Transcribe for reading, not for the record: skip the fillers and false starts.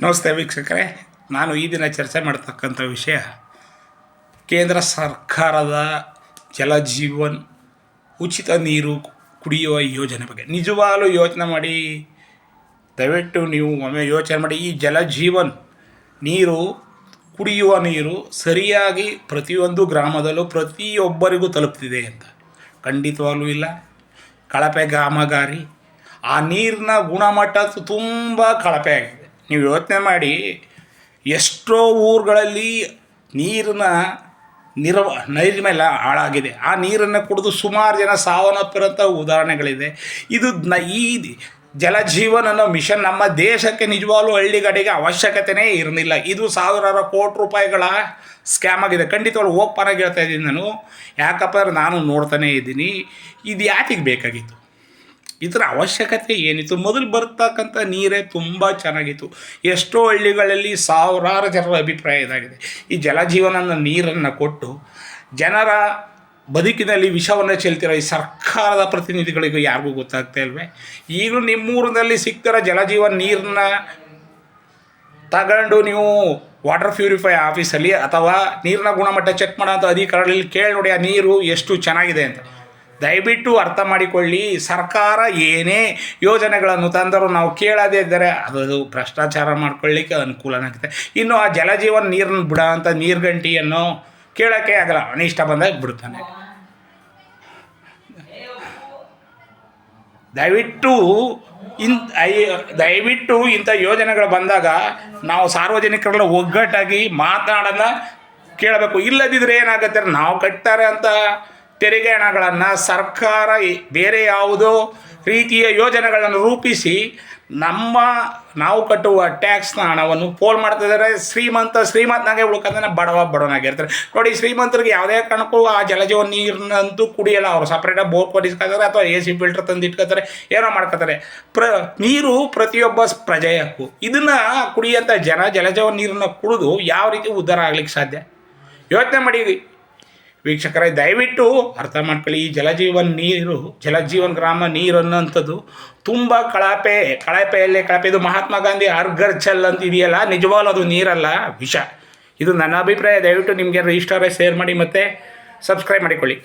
ನಮಸ್ತೆ ವೀಕ್ಷಕರೇ, ನಾನು ಈ ದಿನ ಚರ್ಚೆ ಮಾಡ್ತಕ್ಕಂಥ ವಿಷಯ ಕೇಂದ್ರ ಸರ್ಕಾರದ ಜಲಜೀವನ್ ಉಚಿತ ನೀರು ಕುಡಿಯುವ ಯೋಜನೆ ಬಗ್ಗೆ. ನಿಜವಾಗ್ಲೂ ಯೋಚನೆ ಮಾಡಿ, ದಯವಿಟ್ಟು ನೀವು ಒಮ್ಮೆ ಯೋಚನೆ ಮಾಡಿ. ಈ ಜಲಜೀವನ್ ನೀರು, ಕುಡಿಯುವ ನೀರು ಸರಿಯಾಗಿ ಪ್ರತಿಯೊಂದು ಗ್ರಾಮದಲ್ಲೂ ಪ್ರತಿಯೊಬ್ಬರಿಗೂ ತಲುಪ್ತಿದೆ ಅಂತ? ಖಂಡಿತವಾಗ್ಲೂ ಇಲ್ಲ. ಕಳಪೆ ಕಾಮಗಾರಿ, ಆ ನೀರಿನ ಗುಣಮಟ್ಟ ತುಂಬ ಕಳಪೆ ಆಗಿದೆ. ನೀವು ಯೋಚನೆ ಮಾಡಿ, ಎಷ್ಟೋ ಊರುಗಳಲ್ಲಿ ನೀರಿನ ನೈರ್ಮಲ್ಯ ಹಾಳಾಗಿದೆ. ಆ ನೀರನ್ನು ಕುಡಿದು ಸುಮಾರು ಜನ ಸಾವನ್ನಪ್ಪಿರೋಂಥ ಉದಾಹರಣೆಗಳಿದೆ. ಇದು ಈ ಜಲಜೀವನ್ ಅನ್ನೋ ಮಿಷನ್ ನಮ್ಮ ದೇಶಕ್ಕೆ ನಿಜವಾಗ್ಲೂ ಹಳ್ಳಿಗಡೆಗೆ ಅವಶ್ಯಕತೆಯೇ ಇರಲಿಲ್ಲ. ಇದು ಸಾವಿರಾರು ಕೋಟಿ ರೂಪಾಯಿಗಳ ಸ್ಕ್ಯಾಮ್ ಆಗಿದೆ. ಖಂಡಿತವಾಗ್ಲೂ ಓಪನ್ ಆಗಿ ಹೇಳ್ತಾ ಇದ್ದೀನಿ ನಾನು. ಯಾಕಪ್ಪ ಅಂದ್ರೆ ನಾನು ನೋಡ್ತಾನೇ ಇದ್ದೀನಿ. ಇದು ಯಾತಿಗೆ ಬೇಕಾಗಿತ್ತು? ಇದರ ಅವಶ್ಯಕತೆ ಏನಿತ್ತು? ಮೊದಲು ಬರ್ತಕ್ಕಂಥ ನೀರೇ ತುಂಬ ಚೆನ್ನಾಗಿತ್ತು. ಎಷ್ಟೋ ಹಳ್ಳಿಗಳಲ್ಲಿ ಸಾವಿರಾರು ಜನರ ಅಭಿಪ್ರಾಯ ಇದಾಗಿದೆ. ಈ ಜಲಜೀವನ ನೀರನ್ನು ಕೊಟ್ಟು ಜನರ ಬದುಕಿನಲ್ಲಿ ವಿಷವನ್ನು ಚೆಲ್ತಿರೋ ಈ ಸರ್ಕಾರದ ಪ್ರತಿನಿಧಿಗಳಿಗೂ ಯಾರಿಗೂ ಗೊತ್ತಾಗ್ತಾ ಇಲ್ವೇ? ಈಗಲೂ ನಿಮ್ಮೂರಿನಲ್ಲಿ ಸಿಗ್ತಿರೋ ಜಲಜೀವನ ನೀರನ್ನ ತಗೊಂಡು ನೀವು ವಾಟರ್ ಪ್ಯೂರಿಫೈ ಆಫೀಸಲ್ಲಿ ಅಥವಾ ನೀರಿನ ಗುಣಮಟ್ಟ ಚೆಕ್ ಮಾಡೋಂಥ ಅಧಿಕಾರಿಗಳಲ್ಲಿ ಕೇಳಿ ನೋಡಿ, ಆ ನೀರು ಎಷ್ಟು ಚೆನ್ನಾಗಿದೆ ಅಂತ. ದಯವಿಟ್ಟು ಅರ್ಥ ಮಾಡಿಕೊಳ್ಳಿ. ಸರ್ಕಾರ ಏನೇ ಯೋಜನೆಗಳನ್ನು ತಂದರೂ ನಾವು ಕೇಳದೇ ಇದ್ದರೆ ಅದು ಭ್ರಷ್ಟಾಚಾರ ಮಾಡ್ಕೊಳ್ಳಿಕ್ಕೆ ಅನುಕೂಲನಾಗುತ್ತೆ. ಇನ್ನು ಆ ಜಲಜೀವನ ನೀರನ್ನು ಬಿಡೋ ಅಂಥ ನೀರ್ಗಂಟಿಯನ್ನು ಕೇಳೋಕ್ಕೆ ಆಗಲ್ಲ, ಅನಿಷ್ಟ ಬಂದಾಗ ಬಿಡ್ತಾನೆ. ದಯವಿಟ್ಟು ಇಂಥ ಯೋಜನೆಗಳು ಬಂದಾಗ ನಾವು ಸಾರ್ವಜನಿಕರೆಲ್ಲ ಒಗ್ಗಟ್ಟಾಗಿ ಮಾತನಾಡೋಣ ಕೇಳಬೇಕು. ಇಲ್ಲದಿದ್ದರೆ ಏನಾಗುತ್ತೆ, ನಾವು ಕಟ್ತಾರೆ ಅಂತ ತೆರಿಗೆ ಹಣಗಳನ್ನು ಸರ್ಕಾರ ಬೇರೆ ಯಾವುದೋ ರೀತಿಯ ಯೋಜನೆಗಳನ್ನು ರೂಪಿಸಿ ನಾವು ಕಟ್ಟುವ ಟ್ಯಾಕ್ಸ್ನ ಹಣವನ್ನು ಪೋಲ್ ಮಾಡ್ತಿದ್ದಾರೆ. ಶ್ರೀಮಂತನಾಗೆ ಉಳ್ಕೊಂಡಾನೆ, ಬಡವನಾಗಿರ್ತಾರೆ. ನೋಡಿ, ಶ್ರೀಮಂತರಿಗೆ ಯಾವುದೇ ಕಾರಣಕ್ಕೂ ಆ ಜಲಜೀವನ ನೀರನ್ನಂತೂ ಕುಡಿಯೋಲ್ಲ. ಅವರು ಸಪ್ರೇಟಾಗಿ ಬೋರ್ ಕೊಡಿಸ್ಕೊತಾರೆ ಅಥವಾ AC ಫಿಲ್ಟರ್ ತಂದು ಇಟ್ಕೋತಾರೆ, ಏನೋ ಮಾಡ್ಕೋತಾರೆ. ನೀರು ಪ್ರತಿಯೊಬ್ಬ ಪ್ರಜೆಯ ಹಕ್ಕು. ಇದನ್ನು ಕುಡಿಯೋಂಥ ಜಲಜೀವನ ನೀರನ್ನು ಕುಡಿದು ಯಾವ ರೀತಿ ಉದ್ಧಾರ ಆಗ್ಲಿಕ್ಕೆ ಸಾಧ್ಯ? ಯೋಚನೆ ಮಾಡಿ ವೀಕ್ಷಕರೇ, ದಯವಿಟ್ಟು ಅರ್ಥ ಮಾಡ್ಕೊಳ್ಳಿ. ಈ ಜಲಜೀವನ್ ಗ್ರಾಮ ನೀರು ಅನ್ನೋಂಥದ್ದು ತುಂಬ ಕಳಪೆಯಲ್ಲೇ ಕಳಪೆ. ಇದು ಮಹಾತ್ಮ ಗಾಂಧಿ ಹರ್ ಘರ್ ಜಲ್ ಅಂತ ಇದೆಯಲ್ಲ, ನಿಜವಾಗ್ಲೂ ಅದು ನೀರಲ್ಲ, ವಿಷ. ಇದು ನನ್ನ ಅಭಿಪ್ರಾಯ. ದಯವಿಟ್ಟು ನಿಮಗೆ ಇಷ್ಟ ಆದರೆ ಶೇರ್ ಮಾಡಿ ಮತ್ತು ಸಬ್ಸ್ಕ್ರೈಬ್ ಮಾಡಿಕೊಳ್ಳಿ.